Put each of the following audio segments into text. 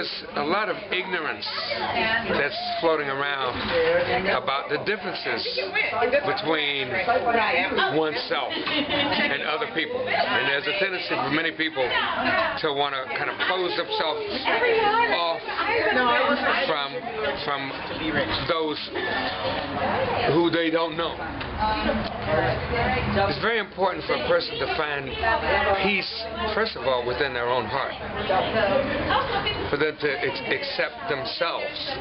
there's a lot of ignorance that's floating around about the differences between oneself and other people. And there's a tendency for many people to want to kind of close themselves off from those who they don't know. It's very important for a person to find peace, first of all, within their own heart, for them to accept themselves.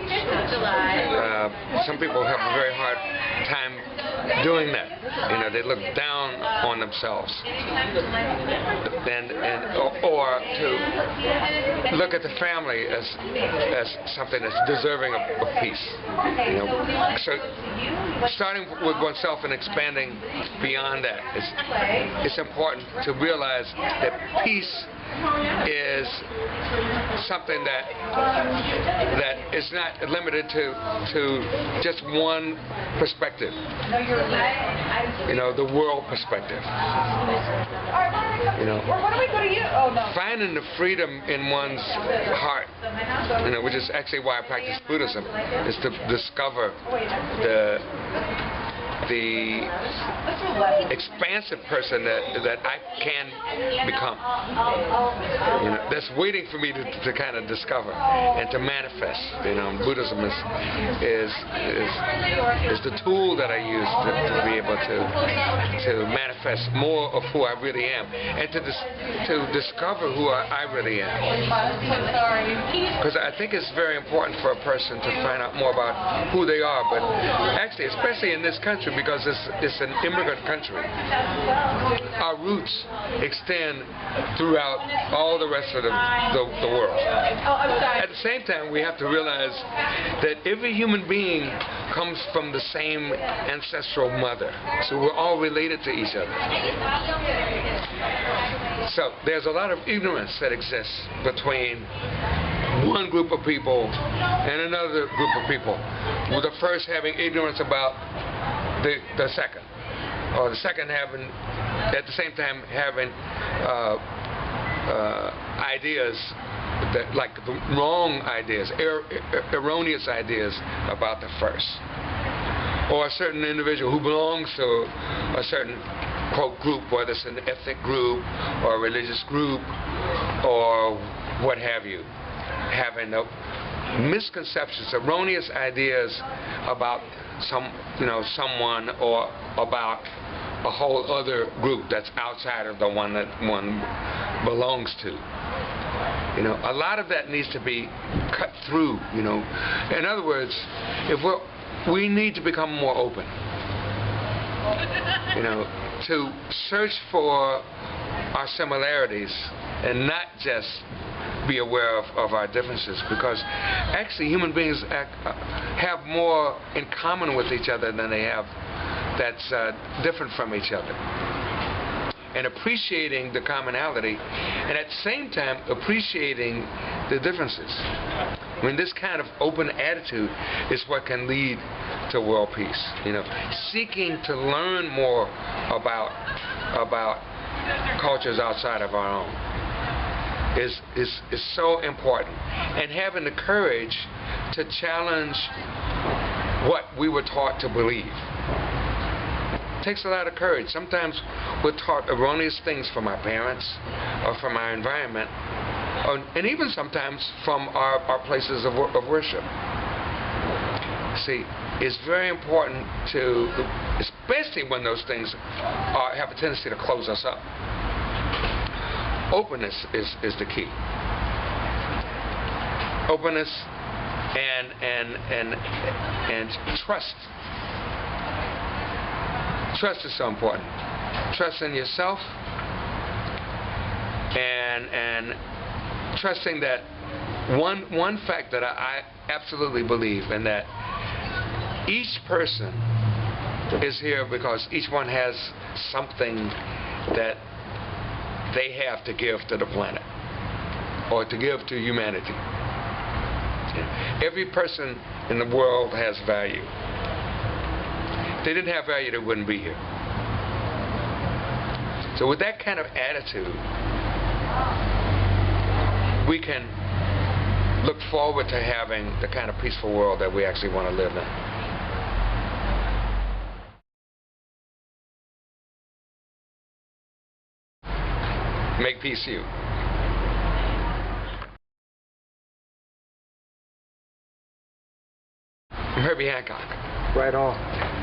Some people have a very hard time doing that. You know, they look down on themselves, or to look at the family as something that's deserving of peace. You know, so starting with oneself and expanding beyond that, it's important to realize that peace is something that is not limited to just one perspective. You know, the world perspective. You know, finding the freedom in one's heart, you know, which is actually why I practice Buddhism, is to discover the expansive person that I can become. You know, that's waiting for me to kind of discover and to manifest. You know, Buddhism is the tool that I use to be able to manifest more of who I really am, and to discover who I really am. Because I think it's very important for a person to find out more about who they are, but actually, especially in this country, because it's an immigrant country. Our roots extend throughout all the rest of the world. At the same time, we have to realize that every human being comes from the same ancestral mother. So we're all related to each other. So there's a lot of ignorance that exists between one group of people and another group of people, with the first having ignorance about the second, or the second having, at the same time, having ideas that, like, the wrong ideas, erroneous ideas about the first, or a certain individual who belongs to a certain, quote, group, whether it's an ethnic group or a religious group or what have you, having misconceptions, erroneous ideas about someone, or about a whole other group that's outside of the one that one belongs to. You know, a lot of that needs to be cut through. You know, in other words, we need to become more open. You know, to search for our similarities and not just be aware of our differences, because actually human beings have more in common with each other than they have that's different from each other. And appreciating the commonality, and at the same time appreciating the differences. I mean, this kind of open attitude is what can lead to world peace. You know, seeking to learn more about cultures outside of our own is so important, and having the courage to challenge what we were taught to believe. It takes a lot of courage. Sometimes we're taught erroneous things from our parents or from our environment, and even sometimes from our places of worship. See, it's very important to, especially when those things have a tendency to close us up. Openness is the key. Openness and trust. Trust is so important. Trust in yourself, and trusting that one fact that I absolutely believe, and that each person is here because each one has something that they have to give to the planet, or to give to humanity. Every person in the world has value. If they didn't have value, they wouldn't be here. So with that kind of attitude, we can look forward to having the kind of peaceful world that we actually want to live in. Make peace you. I'm Herbie Hancock. Right on.